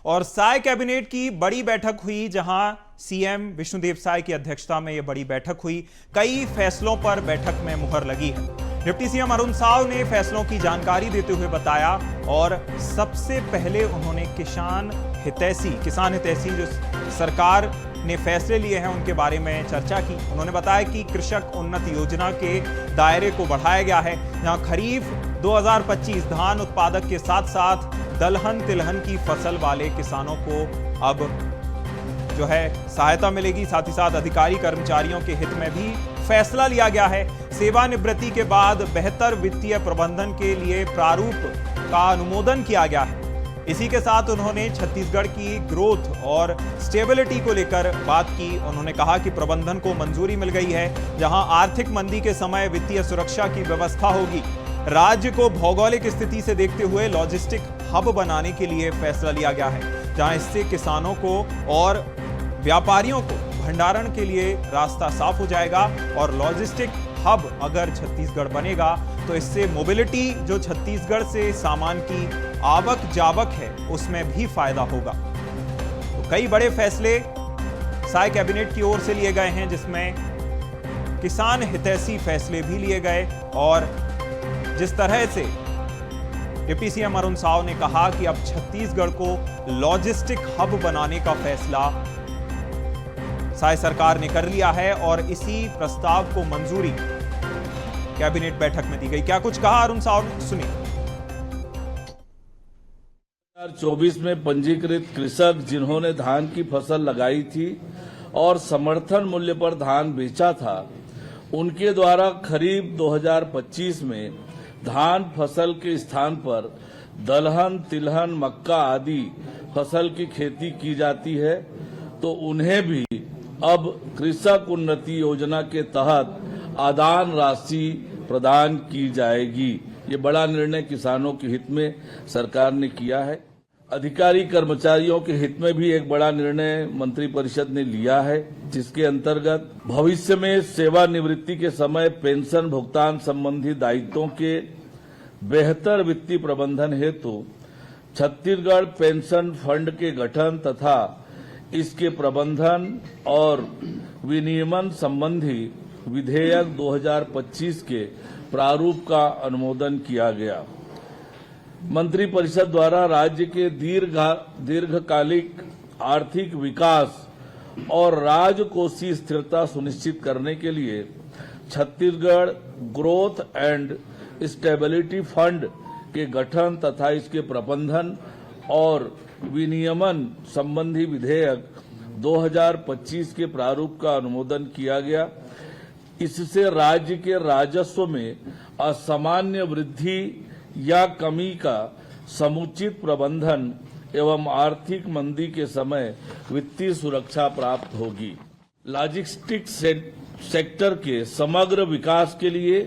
और साय कैबिनेट की बड़ी बैठक हुई, जहां सीएम विष्णुदेव साय की अध्यक्षता में यह बड़ी बैठक हुई। कई फैसलों पर बैठक में मुहर लगी है। डिप्टी सीएम अरुण साव ने फैसलों की जानकारी देते हुए बताया और सबसे पहले उन्होंने किसान हितैषी जो सरकार ने फैसले लिए हैं उनके बारे में चर्चा की। उन्होंने बताया कि कृषक उन्नत योजना के दायरे को बढ़ाया गया है, जहां खरीफ 2025 धान उत्पादक के साथ साथ दलहन तिलहन की फसल वाले किसानों को अब जो है सहायता मिलेगी। साथ ही साथ अधिकारी कर्मचारियों के हित में भी फैसला लिया गया है। सेवानिवृत्ति के बाद बेहतर वित्तीय प्रबंधन के लिए प्रारूप का अनुमोदन किया गया है। इसी के साथ उन्होंने छत्तीसगढ़ की ग्रोथ और स्टेबिलिटी को लेकर बात की। उन्होंने कहा कि प्रबंधन को मंजूरी मिल गई है, जहां आर्थिक मंदी के समय वित्तीय सुरक्षा की व्यवस्था होगी। राज्य को भौगोलिक स्थिति से देखते हुए लॉजिस्टिक हब बनाने के लिए फैसला लिया गया है, जहां इससे किसानों को और व्यापारियों को भंडारण के लिए रास्ता साफ हो जाएगा। और लॉजिस्टिक हब अगर छत्तीसगढ़ बनेगा तो इससे मोबिलिटी जो छत्तीसगढ़ से सामान की आवक जावक है उसमें भी फायदा होगा। तो कई बड़े फैसले साय कैबिनेट की ओर से लिए गए हैं, जिसमें किसान हितैषी फैसले भी लिए गए। और जिस तरह से डिप्टी सीएम अरुण साव ने कहा कि अब छत्तीसगढ़ को लॉजिस्टिक हब बनाने का फैसला साय सरकार ने कर लिया है और इसी प्रस्ताव को मंजूरी कैबिनेट बैठक में दी गई। क्या कुछ कहा अरुण साव ने, सुनिए। 2024 में पंजीकृत कृषक जिन्होंने धान की फसल लगाई थी और समर्थन मूल्य पर धान बेचा था, उनके द्वारा खरीफ 2025 में धान फसल के स्थान पर दलहन तिलहन मक्का आदि फसल की खेती की जाती है, तो उन्हें भी अब कृषक उन्नति योजना के तहत आदान राशि प्रदान की जाएगी। ये बड़ा निर्णय किसानों के हित में सरकार ने किया है। अधिकारी कर्मचारियों के हित में भी एक बड़ा निर्णय मंत्रिपरिषद ने लिया है, जिसके अंतर्गत भविष्य में सेवानिवृत्ति के समय पेंशन भुगतान संबंधी दायित्वों के बेहतर वित्तीय प्रबंधन हेतु छत्तीसगढ़ पेंशन फंड के गठन तथा इसके प्रबंधन और विनियमन संबंधी विधेयक 2025 के प्रारूप का अनुमोदन किया गया। मंत्रिपरिषद द्वारा राज्य के दीर्घकालिक आर्थिक विकास और राजकोषीय स्थिरता सुनिश्चित करने के लिए Chhattisgarh growth and stability fund के गठन तथा इसके प्रबंधन और विनियमन संबंधी विधेयक 2025 के प्रारूप का अनुमोदन किया गया। इससे राज्य के राजस्व में असामान्य वृद्धि या कमी का समुचित प्रबंधन एवं आर्थिक मंदी के समय वित्तीय सुरक्षा प्राप्त होगी। लॉजिस्टिक्स सेक्टर के समग्र विकास के लिए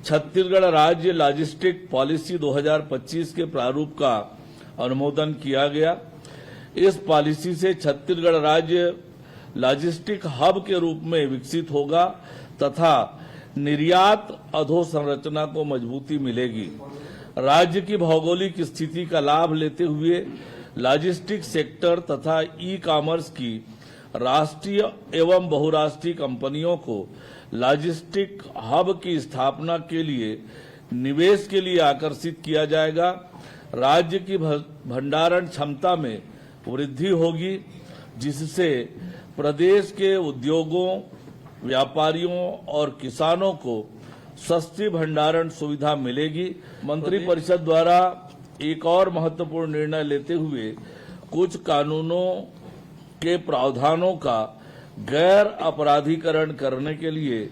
छत्तीसगढ़ राज्य लॉजिस्टिक पॉलिसी 2025 के प्रारूप का अनुमोदन किया गया। इस पॉलिसी से छत्तीसगढ़ राज्य लॉजिस्टिक हब के रूप में विकसित होगा तथा निर्यात अधोसंरचना को मजबूती मिलेगी। राज्य की भौगोलिक स्थिति का लाभ लेते हुए लॉजिस्टिक सेक्टर तथा ई कॉमर्स की राष्ट्रीय एवं बहुराष्ट्रीय कंपनियों को लॉजिस्टिक हब की स्थापना के लिए निवेश के लिए आकर्षित किया जाएगा। राज्य की भंडारण क्षमता में वृद्धि होगी, जिससे प्रदेश के उद्योगों, व्यापारियों और किसानों को सस्ती भंडारण सुविधा मिलेगी। मंत्रिपरिषद द्वारा एक और महत्वपूर्ण निर्णय लेते हुए कुछ कानूनों के प्रावधानों का गैर अपराधीकरण करने के लिए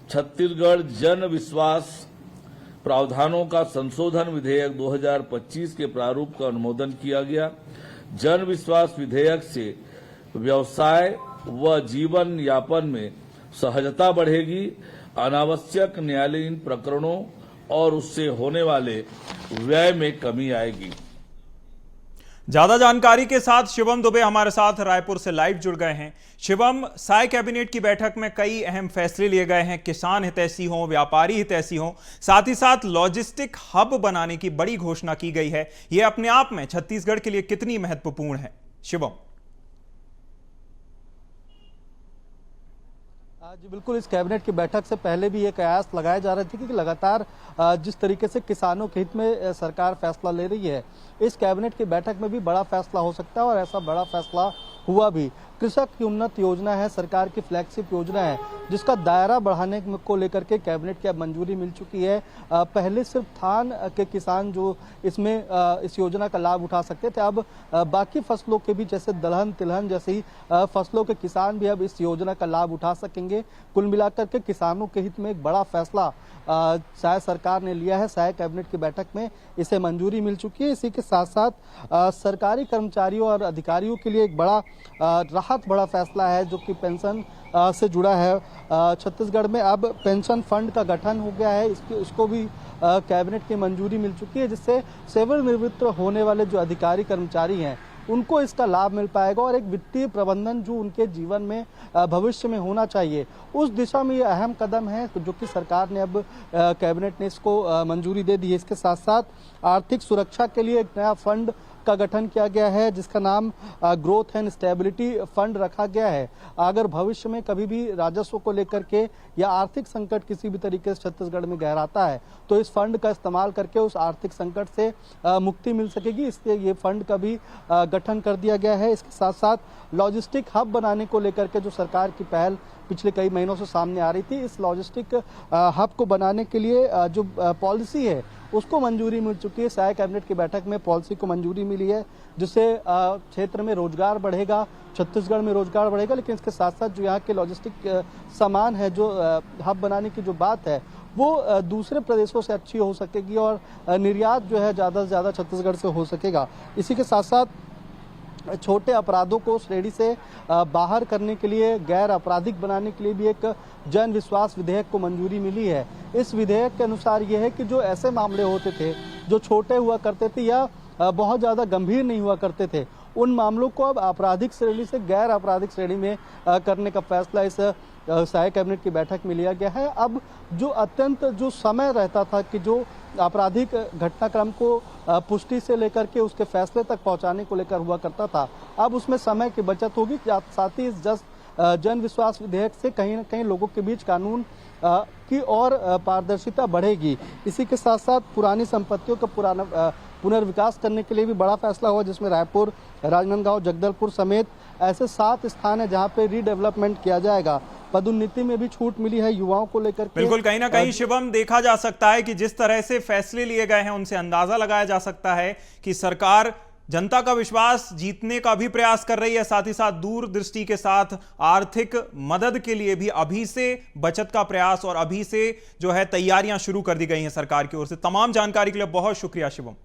छत्तीसगढ़ जन विश्वास प्रावधानों का संशोधन विधेयक 2025 के प्रारूप का अनुमोदन किया गया। जन विश्वास विधेयक से व्यवसाय व जीवन यापन में सहजता बढ़ेगी, अनावश्यक न्यायालयीन प्रकरणों और उससे होने वाले व्यय में कमी आएगी। ज्यादा जानकारी के साथ शिवम दुबे हमारे साथ रायपुर से लाइव जुड़ गए हैं। शिवम, साय कैबिनेट की बैठक में कई अहम फैसले लिए गए हैं, किसान हितैषी हों, व्यापारी हितैषी हों, साथ ही साथ लॉजिस्टिक हब बनाने की बड़ी घोषणा की गई है। यह अपने आप में छत्तीसगढ़ के लिए कितनी महत्वपूर्ण है? शिवम। जी बिल्कुल, इस कैबिनेट की बैठक से पहले भी ये कयास लगाए जा रहे थे कि लगातार जिस तरीके से किसानों के हित में सरकार फैसला ले रही है, इस कैबिनेट की बैठक में भी बड़ा फैसला हो सकता है और ऐसा बड़ा फैसला हुआ भी। कृषक की उन्नत योजना है, सरकार की फ्लैगशिप योजना है, जिसका दायरा बढ़ाने को लेकर के कैबिनेट की अब मंजूरी मिल चुकी है। पहले सिर्फ धान के किसान जो इसमें इस योजना का लाभ उठा सकते थे, अब बाकी फसलों के भी जैसे दलहन तिलहन जैसी फसलों के किसान भी अब इस योजना का लाभ उठा सकेंगे। कुल मिलाकर के किसानों के हित में एक बड़ा फैसला शायद सरकार ने लिया है। शायद कैबिनेट की बैठक में इसे मंजूरी मिल चुकी है। इसी के साथ साथ सरकारी कर्मचारियों और अधिकारियों के लिए एक बड़ा बड़ा फैसला है जो कि पेंशन से जुड़ा है। छत्तीसगढ़ में अब पेंशन फंड का गठन हो गया है, इसको भी कैबिनेट की मंजूरी मिल चुकी है, जिससे सेवानिवृत्त होने वाले जो अधिकारी कर्मचारी हैं उनको इसका लाभ मिल पाएगा और एक वित्तीय प्रबंधन जो उनके जीवन में भविष्य में होना चाहिए, उस दिशा में ये अहम कदम है जो कि सरकार ने अब कैबिनेट ने इसको मंजूरी दे दी है। इसके साथ साथ आर्थिक सुरक्षा के लिए एक नया फंड का गठन किया गया है, जिसका नाम ग्रोथ एंड स्टेबिलिटी फंड रखा गया है। अगर भविष्य में कभी भी राजस्व को लेकर के या आर्थिक संकट किसी भी तरीके से छत्तीसगढ़ में गहराता है तो इस फंड का इस्तेमाल करके उस आर्थिक संकट से मुक्ति मिल सकेगी, इसलिए ये फंड का भी गठन कर दिया गया है। इसके साथ साथ लॉजिस्टिक हब बनाने को लेकर के जो सरकार की पहल पिछले कई महीनों से सामने आ रही थी, इस लॉजिस्टिक हब को बनाने के लिए जो पॉलिसी है उसको मंजूरी मिल चुकी है। शायद कैबिनेट की बैठक में पॉलिसी को मंजूरी मिली है, जिससे क्षेत्र में रोजगार बढ़ेगा, छत्तीसगढ़ में रोजगार बढ़ेगा। लेकिन इसके साथ साथ जो यहाँ के लॉजिस्टिक सामान है, जो हब बनाने की जो बात है, वो दूसरे प्रदेशों से अच्छी हो सकेगी और निर्यात जो है ज़्यादा से ज़्यादा छत्तीसगढ़ से हो सकेगा। इसी के साथ साथ छोटे अपराधों को श्रेणी से बाहर करने के लिए, गैर आपराधिक बनाने के लिए भी एक जन विश्वास विधेयक को मंजूरी मिली है। इस विधेयक के अनुसार ये है कि जो ऐसे मामले होते थे जो छोटे हुआ करते थे या बहुत ज़्यादा गंभीर नहीं हुआ करते थे, उन मामलों को अब आपराधिक श्रेणी से गैर आपराधिक श्रेणी में करने का फैसला इस सहायक कैबिनेट की बैठक में लिया गया है। अब जो अत्यंत जो समय रहता था कि जो आपराधिक घटनाक्रम को पुष्टि से लेकर के उसके फैसले तक पहुंचाने को लेकर हुआ करता था, अब उसमें समय की बचत होगी। साथ ही इस जन विश्वास विधेयक से कहीं न कहीं लोगों के बीच कानून की और पारदर्शिता बढ़ेगी। इसी के साथ साथ पुरानी संपत्तियों का पुनर्विकास करने के लिए भी बड़ा फैसला हुआ, जिसमें रायपुर, राजनांदगांव, जगदलपुर समेत ऐसे 7 स्थान है जहां पे रीडेवलपमेंट किया जाएगा। पदोन्नति में भी छूट मिली है युवाओं को लेकर के। बिल्कुल, कहीं ना कहीं शिवम देखा जा सकता है कि जिस तरह से फैसले लिए गए हैं उनसे अंदाजा लगाया जा सकता है कि सरकार जनता का विश्वास जीतने का भी प्रयास कर रही है, साथ ही साथ दूरदृष्टि के साथ आर्थिक मदद के लिए भी अभी से बचत का प्रयास और अभी से जो है तैयारियां शुरू कर दी गई हैं सरकार की ओर से। तमाम जानकारी के लिए बहुत शुक्रिया शिवम।